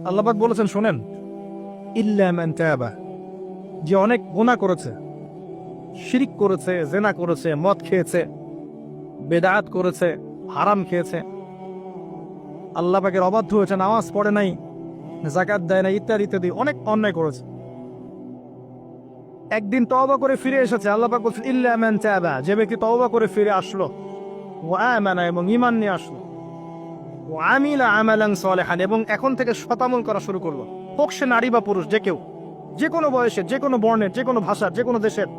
আল্লাহ পাক বলেছেন শোনেন, ইল্লা মান তাবা, যে অনেক গুনাহ করেছে, শিরক করেছে, জেনা করেছে, মদ খেয়েছে, বেদাত করেছে, হারাম খেয়েছে, আল্লাহ পাকের অবাধ্য হয়েছে, নামাজ পড়ে নাই, যাকাত দেয় না, ইত্যাদি ইত্যাদি অনেক অন্যায় করেছে, একদিন তওবা করে ফিরে এসেছে। আল্লাহ পাক বলছেন ইল্লা মান তাবা, যে ব্যক্তি তওবা করে ফিরে আসলো, ওয়া আমানা, এবং ঈমান নিয়ে আসলো, ওয়া আমিলা আমালান সালিহান, এবং এখন থেকে শতামল করা শুরু করলো, হোক সে নারী বা পুরুষ, যে কেউ, যে কোনো বয়সের, যে কোনো বর্ণের, যে কোনো ভাষার, যে কোনো দেশের,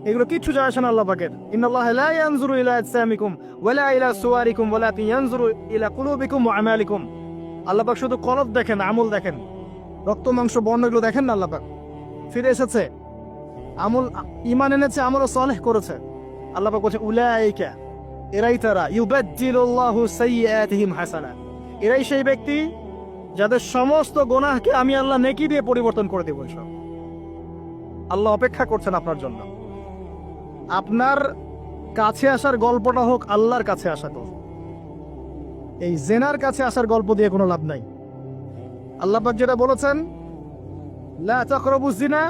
এগুলো কিচ্ছু যায় আসে না আল্লাহ পাকের। ইন্নাল্লাহা লা ইয়ানজুরু ইলা আজসামিকুম ওয়ালা ইলা সুওয়ারিকুম ওয়ালাকিন ইয়ানজুরু ইলা কুলুবিকুম ওয়া আমালিকুম। আল্লাহ পাক শুধু কলব দেখেন, আমল দেখেন, রক্ত মাংস বর্ণ এগুলো দেখেন না। আল্লাহ পাক ফিরে এসেছে, আমল, ঈমান এনেছে, আমল সালেহ করেছে। আল্লাহ পাক বলছে উলাইকা, এরাই তারা, ইউবাদদিলুল্লাহু সাইয়্যাতিহিম হাসানাত, এরাই সেই ব্যক্তি যাদের সমস্ত গুনাহকে আমি আল্লাহ নেকি দিয়ে পরিবর্তন করে দেব। সব আল্লাহ অপেক্ষা করছেন আপনার জন্য। আপনার কাছে আসার গল্পটা হোক আল্লাহর কাছে আসা গল্প, এই জেনার কাছে আসার গল্প দিয়ে কোনো লাভ নাই। আল্লাহ পাক যেটা বলেছেন লা তাকরাবুজ জিনা,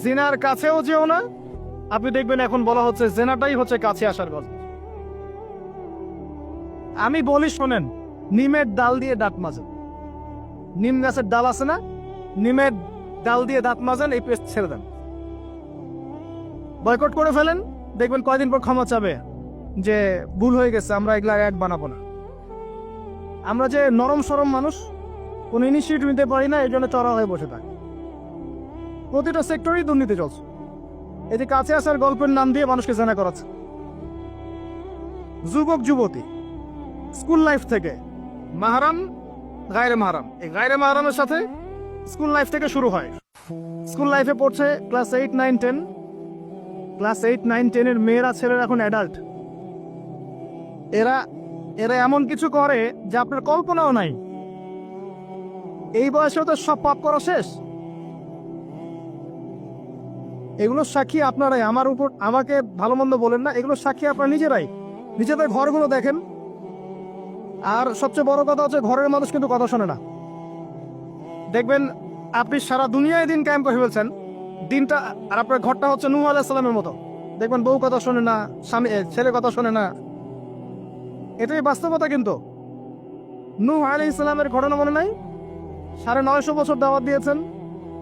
জিনার কাছেও যেও না, আপনি দেখবেন এখন বলা হচ্ছে জেনাটাই হচ্ছে কাছে আসার গল্প। আমি বলি শোনেন, নিমের ডাল দিয়ে দাঁত মাজেন, নিম গাছের ডাল আছে না, নিমের ডাল দিয়ে দাঁত মাজেন, এই পেস্ট ছেড়ে দেন, বয়কট করে ফেলেন, দেখবেন কয়দিন পর ক্ষমা চাবে যে ভুল হয়ে গেছে, আমরা এগুলা এক বানাবো না। আমরা যে নরম সরম মানুষ, কোন ইনিশিয়েটিভ নিতে পারি না, এই জন্য চড়া হয়ে বসে থাকি। প্রতিটা সেক্টরেই দুর্নীতি চলছে। এই যে কাছে আসার গল্পের নাম দিয়ে মানুষকে জানা করাচ্ছে। যুবক যুবতী স্কুল লাইফ থেকে মাহারাম, গায়রে মাহারাম, এই গায়রে মাহারামের সাথে স্কুল লাইফ থেকে শুরু হয়। স্কুল লাইফে পড়ছে ক্লাস 8, 9, 10, ক্লাস 8, 9, 10 এর মেয়েরা, ছেলেরা এখন অ্যাডাল্ট। এরা এরা এমন কিছু করে যা আপনার কল্পনাও নাই। এই বয়সেও তো সব পাপ করা শেষ। এগুলো সাক্ষী আপনারাই, আমার উপর আমাকে ভালো মন্দ বলেন না, এগুলো সাক্ষী আপনারা নিজেরাই। নিজেদের ঘরগুলো দেখেন। আর সবচেয়ে বড় কথা হচ্ছে ঘরের মানুষ কিন্তু কথা শোনে না। দেখবেন আপনি সারা দুনিয়ায় দিন কায়েম করে ফেলছেন, দিনটা, আর আপনার ঘরটা হচ্ছে নূহ আলাইহিস সালামের মতো। দেখবেন বউ কথা শোনে না, স্বামী ছেলে কথা শোনে না। এটাই বাস্তবতা। কিন্তু নূহ আলাইহিস সালামের ঘটনা মনে নাই? 950 বছর দাওয়াত দিয়েছেন,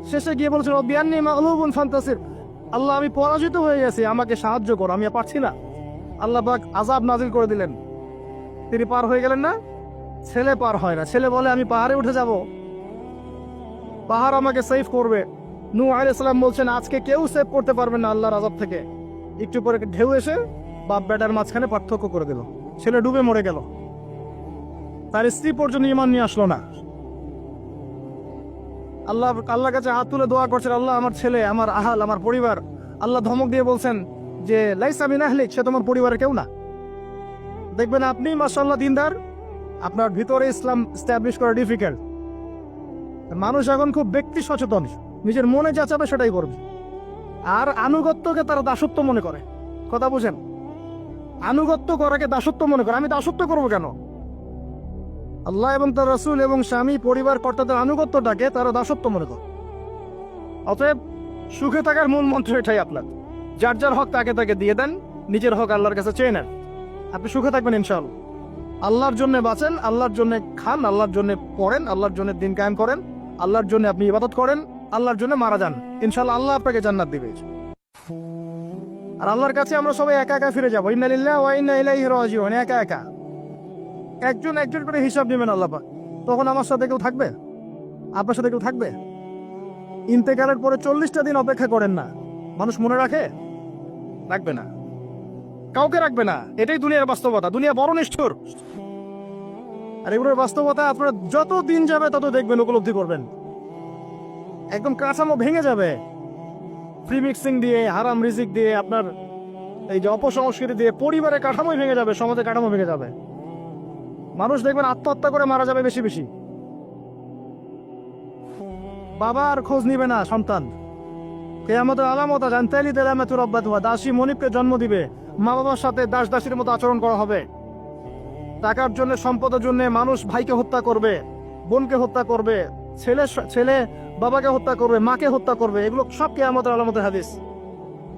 শেষে গিয়ে বলেছেন রব্বি আন্নী মাগলুবুন ফান্তাসির, আল্লাহ আমি পরাজিত হয়ে গেছি, আমাকে সাহায্য করো, আমি আর পারছি না। আল্লাহ পাক আযাব নাজিল করে দিলেন, তিনি পার হয়ে গেলেন না। ছেলে পার হয় না, ছেলে বলে আমি পাহাড়ে উঠে যাব, পাহাড় আমাকে সেভ করবে। নূহ আলাইহিস সালাম বলছেন আজকে কেউ সেভ করতে পারবে না আল্লাহর আযাব থেকে। একটু পরে ঢেউ এসে বাপ বেটার মাঝখানে পার্থক্য করে দিল, ছেলে ডুবে মরে গেল, তার স্ত্রী পর্যন্ত ঈমান নিয়ে আসলো না। আল্লাহর কাছে হাত তুলে দোয়া করছেন, আল্লাহ আমার ছেলে, আমার আহাল, আমার পরিবার। আল্লাহ ধমক দিয়ে বলছেন যে লাইসা মিন আহলিক, সে তোমার পরিবারের কেউ না। দেখবেন আপনি মাশাআল্লাহ দিনদার, আপনার ভিতরে ইসলাম এস্টাবলিশ করা ডিফিকাল্ট। মানুষ এখন খুব ব্যক্তি সচেতন, নিজের মনে যা চাবে সেটাই করবে। আর আনুগত্যকে তারা দাসত্ব মনে করে। কথা বুঝেন? আনুগত্য করাকে দাসত্ব মনে করে। আমি দাসত্ব করবো কেন? আল্লাহ এবং তার রাসূল এবং স্বামী, পরিবার, কর্তাদের আনুগত্যটাকে তারা দাসত্ব মনে করে। অতএব সুখে থাকার মূল মন্ত্র এটাই আপনার, যার যার হক তাকে তাকে দিয়ে দেন, নিজের হক আল্লাহর কাছে চেয়ে নেন, আপনি সুখে থাকবেন ইনশাআল্লাহ। আল্লাহর জন্য বাঁচেন, আল্লাহর জন্য খান, আল্লাহর জন্য পড়েন, আল্লাহর জন্য দিন কায়েম করেন, আল্লাহর জন্য আপনি ইবাদত করেন, আল্লাহর জন্য মারা যান, ইনশাআল্লাহ আল্লাহ আপনাকে জান্নাত দিবে। আর আল্লাহর কাছে আমরা সবাই একা একা ফিরে যাবো। ইন্না লিল্লাহি ওয়া ইন্না ইলাইহি রাজিউন। একা একা, একজন একজন করে হিসাব নেবেন আল্লাহ পাক। তখন আমার সাথে কেউ থাকবে? আপনার সাথে কেউ থাকবে? ইন্তেকালের পরে 40টা দিন অপেক্ষা করেন না, মানুষ মনে রাখে? রাখবে না, কাউকে রাখবে না। এটাই দুনিয়ার বাস্তবতা। দুনিয়া বড় নিষ্ঠুর। আর এগুলোর বাস্তবতা আপনারা যত দিন যাবে তত দেখবেন, উপলব্ধি করবেন। একদম কাঠামো ভেঙে যাবে, ফ্রি মিক্সিং দিয়ে, হারাম রিজিক দিয়ে, আপনার এই যে অপসংস্কৃতি দিয়ে পরিবারের কাঠামোই ভেঙে যাবে, সমাজের কাঠামো ভেঙে যাবে। মানুষ দেখবেন আত্মহত্যা করে মারা যাবে বেশি বেশি। বাবা আর খোঁজ নিবে না সন্তান। কিয়ামতের আলামত জানতালি দেলামাতুর রব্বাতুহা, দাসী মনিবকে জন্ম দিবে, মা বাবার সাথে দাস দাসীর মতো আচরণ করা হবে। টাকার জন্য, সম্পদের জন্য মানুষ ভাইকে হত্যা করবে, বোনকে হত্যা করবে, ছেলে ছেলে বাবাকে হত্যা করবে, মাকে হত্যা করবে, এগুলো সব কিয়ামতের আলামতের হাদিস।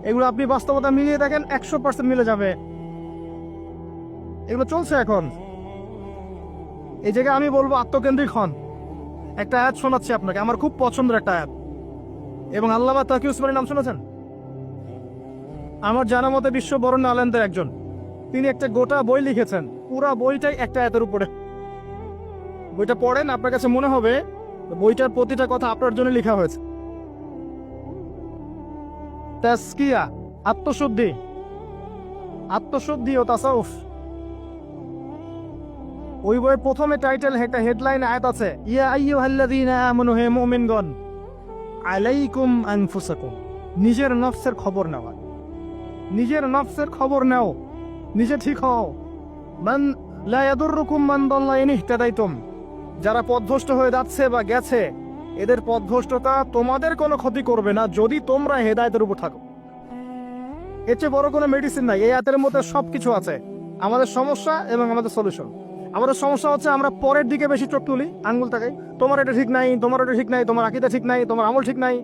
এগুলো আপনি বাস্তবতা মিলিয়ে দেখেন 100% মিলে যাবে। এগুলো চলছে এখন। এই জায়গায় আমি বলবো আত্মকেন্দ্রিক হন। একটা আয়াত শোনাচ্ছি আপনাকে, আমার খুব পছন্দের একটা আয়াত, এবং আল্লামা তাকি উসমানীর নাম শুনেছেন? আমার জানা মতে বিশ্ব বরেণ্য আলেমদের একজন। তিনি একটা গোটা বই লিখেছেন, পুরা বইটাই একটা আয়াতের উপরে। বইটা পড়েন, আপনার কাছে মনে হবে বইটার প্রতিটা কথা আপনার জন্য লেখা হয়েছে। তাসকিয়া, আত্মশুদ্ধি, আত্মশুদ্ধি ও তাসাউফ। ওই বইয়ের প্রথমে টাইটেল, একটা হেডলাইন আয়াত আছে, ইয়া আইয়ুহাল্লাযীনা আমানু, হে মুমিনগণ, আলাইকুম আনফুসাকুম, নিজের নফসের খবর নেওয়া, নিজের নফসের খবর নাও, নিজে ঠিক হও। মান লা ইয়াদুররুকুম মান দাল্লা ইন ইহতাদাইতুম, যারা পথভ্রষ্ট হয়ে যাচ্ছে বা গেছে, এদের পথভ্রষ্টতা তোমাদের কোনো ক্ষতি করবে না যদি তোমরা হেদায়েতের উপর থাকো। এর চেয়ে বড় কোনো মেডিসিন নাই। এই আয়াতের মধ্যে সবকিছু আছে, আমাদের সমস্যা এবং আমাদের সলিউশন। আমাদের সমস্যা হচ্ছে আমরা পরের দিকে বেশি চোখ তুলি, আঙ্গুল তাকাই, তোমার এটা ঠিক নাই, তোমার এটা ঠিক নাই, তোমার আকীদা ঠিক নাই, তোমার আমল ঠিক নাই,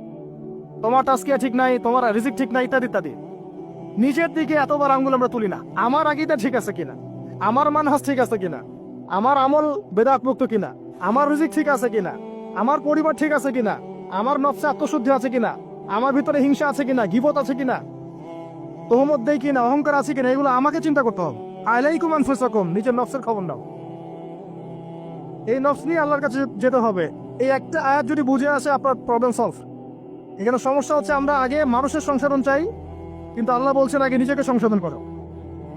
তোমার তাসকিয়া ঠিক নাই, তোমার রিজিক ঠিক নাই, ইত্যাদি ইত্যাদি। নিজের দিকে এতবার আঙ্গুল আমরা তুলি না। আমার আকীদা ঠিক আছে কিনা, আমার মানহাজ ঠিক আছে কিনা, আমার আমল বেদাত মুক্ত কিনা, আমার রিজিক ঠিক আছে কিনা, আমার পরিবার ঠিক আছে কিনা, আমার নফসে আত্মশুদ্ধি আছে কিনা, আমার ভিতরে হিংসা আছে কিনা, গীবত আছে কিনা, তোহমত দেই কিনা, অহংকার আছে কিনা, এগুলো আমাকে চিন্তা করতে হবে। আলাইকুম আনফুসাকুম, নিজের নফসের খবর নাও। এই নফস নিয়ে আল্লাহর কাছে যেতে হবে। এই একটা আয়াত যদি বুঝে আসে, আপনার প্রবলেম সলভ। এখানে সমস্যা হচ্ছে আমরা আগে মানুষের সংশোধন চাই, কিন্তু আল্লাহ বলছেন আগে নিজেকে সংশোধন করো।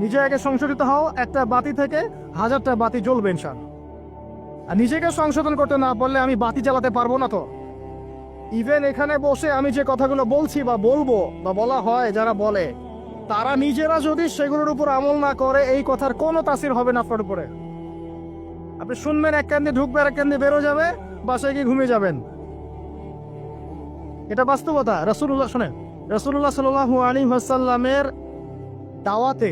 নিজে আগে সংশোধিত হও, একটা বাতি থেকে 1000টা বাতি জ্বলবে ইনশাআল্লাহ। আর নিজেকে সংশোধন করতে না পারলে আমি বাতি জ্বালাতে পারবো না। তো ইভেন এখানে বসে আমি যে কথাগুলো বলছি বা বলবো বা বলা হয়, যারা বলে, তারা নিজেরা যদি সেগুলোর উপর আমল না করে, এই কথার কোনো তাসির হবে না আপনার উপরে। আপনি শুনবেন, এক কান দিয়ে ঢুকবে, এক কান দিয়ে বেরো যাবে, বাসায় গিয়ে ঘুমিয়ে যাবেন। এটা বাস্তবতা। রাসূলুল্লাহ, শোনেন, রাসূলুল্লাহ সাল্লাল্লাহু আলাইহি ওয়াসাল্লামের দাওয়াতে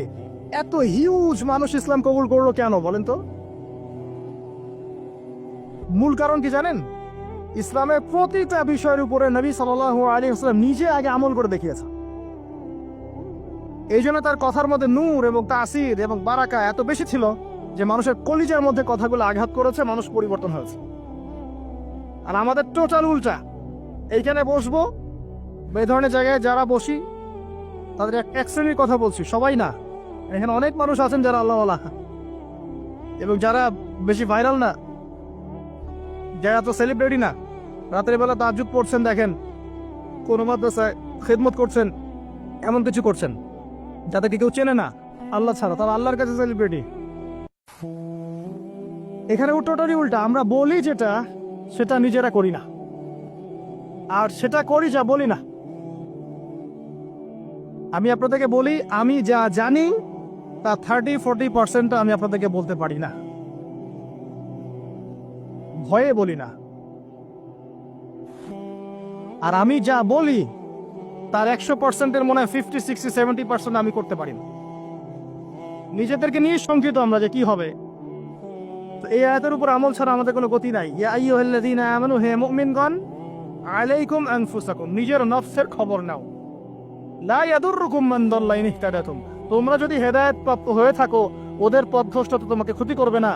এত হিউজ মানুষ ইসলাম কবুল করলো কেন বলেন তো? মূল কারণ কি জানেন? ইসলামের প্রতিটা বিষয়ের উপরে নবী সাল্লাল্লাহু আলাইহি ওয়াসাল্লাম নিজে আগে আমল করে দেখিয়েছেন। এই জন্য তার কথার মধ্যে নূর এবং তাসির এবং বারাকা এত বেশি ছিল যে মানুষের কলিজার মধ্যে কথাগুলো আঘাত করেছে, মানুষ পরিবর্তন হয়েছে। আর আমাদের টোটাল উল্টা। এইখানে বসবো, এই ধরনের জায়গায় যারা বসি, তাদের এক শ্রেণীর কথা বলছি, সবাই না। এখানে অনেক মানুষ আছেন যারা আল্লাহওয়ালা, এবং যারা বেশি ভাইরাল না, যারা তো সেলিব্রিটি না, রাতের বেলা তাহাজ্জুদ পড়ছেন, দেখেন কোন মাদ্রাসায় খেদমত করছেন, এমন কিছু করছেন যাদেরকে কেউ চেনে না আল্লাহ ছাড়া, তারা আল্লাহর কাছে সেলিব্রিটি। এখানে টোটালি উল্টা। আমরা বলি যেটা, সেটা নিজেরা করি না, আর সেটা করি যা বলি না। আমি আপনাদেরকে বলি, আমি যা জানি তা 30-40% আমি আপনাদেরকে বলতে পারি না, ভয়ে বলি না। আর আমি যা বলি তার 100%-এর মনে হয় 50-60-70% আমি করতে পারি না। নিজেদেরকে নিয়ে শঙ্কিত আমরা যে কি হবে। তো এই আয়াতের উপর আমল ছাড়া আমাদের কোনো গতি নাই। ইয়া আইয়ুহাল্লাযীনা আমানু, হে মুমিনগণ, আলাইকুম আনফুসাকুম, নিজের নফসের খবর নাও। লা ইয়াদুররুকুম মান দাল্লা ইন ইহতাদাতুম, তোমরা যদি হেদায়েত প্রাপ্ত হয়ে থাকো, ওদের পথভ্রষ্টতা তোমাকে ক্ষতি করবে না।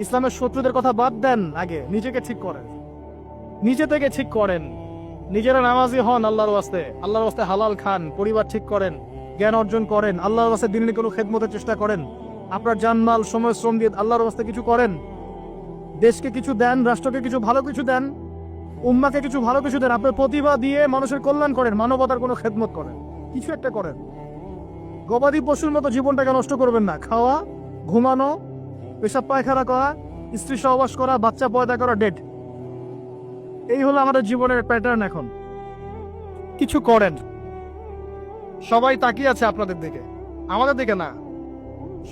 ইসলামের শত্রুদের কথা বাদ দেন, আগে নিজেকে ঠিক করেন, নিজে থেকে ঠিক করেন। নিজেরা নামাজি হন আল্লাহর ওয়াস্তে, আল্লাহর ওয়াস্তে হালাল খান, পরিবার ঠিক করেন, জ্ঞান অর্জন করেন, আল্লাহর ওয়াস্তে দিনের কোনো খেদমতের চেষ্টা করেন, আপনার জানমাল সময় শ্রম দিয়ে আল্লাহর ওয়াস্তে কিছু করেন, দেশকে কিছু দেন, রাষ্ট্রকে কিছু ভালো কিছু দেন, উম্মাকে কিছু ভালো কিছু দেন, আপনার প্রতিভা দিয়ে মানুষের কল্যাণ করেন, মানবতার কোনো খেদমত করেন, কিছু একটা করেন। গবাদি পশুর মতো জীবনটাকে নষ্ট করবেন না। খাওয়া, ঘুমানো, পেশাব পায়খানা করা, স্ত্রী সহবাস করা, বাচ্চা পয়দা করা, ডেট, এই হলো আমাদের জীবনের প্যাটার্ন। এখন কিছু করেন। সবাই তাকিয়ে আছে আপনাদের দিকে, আমাদের দিকে না,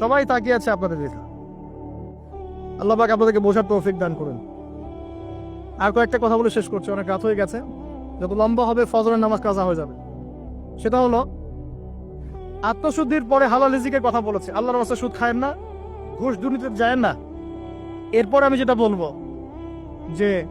সবাই তাকিয়ে আছে আপনাদের দিকে। আল্লাহ পাক আপনাদেরকে বোঝার তৌফিক দান করুন। আর কয়েকটা কথা বলে শেষ করছি, অনেক রাত হয়ে গেছে, যত লম্বা হবে ফজরের নামাজ কাজা হয়ে যাবে। সেটা হলো, আত্মশুদ্ধির পরে হালাল রিজিকের কথা বলেছে। আল্লাহর রাস্তায় সুদ খায়েন না, ঘুষ দুর্নীতিতে যায়েন না। এরপর আমি যেটা বলবো, যে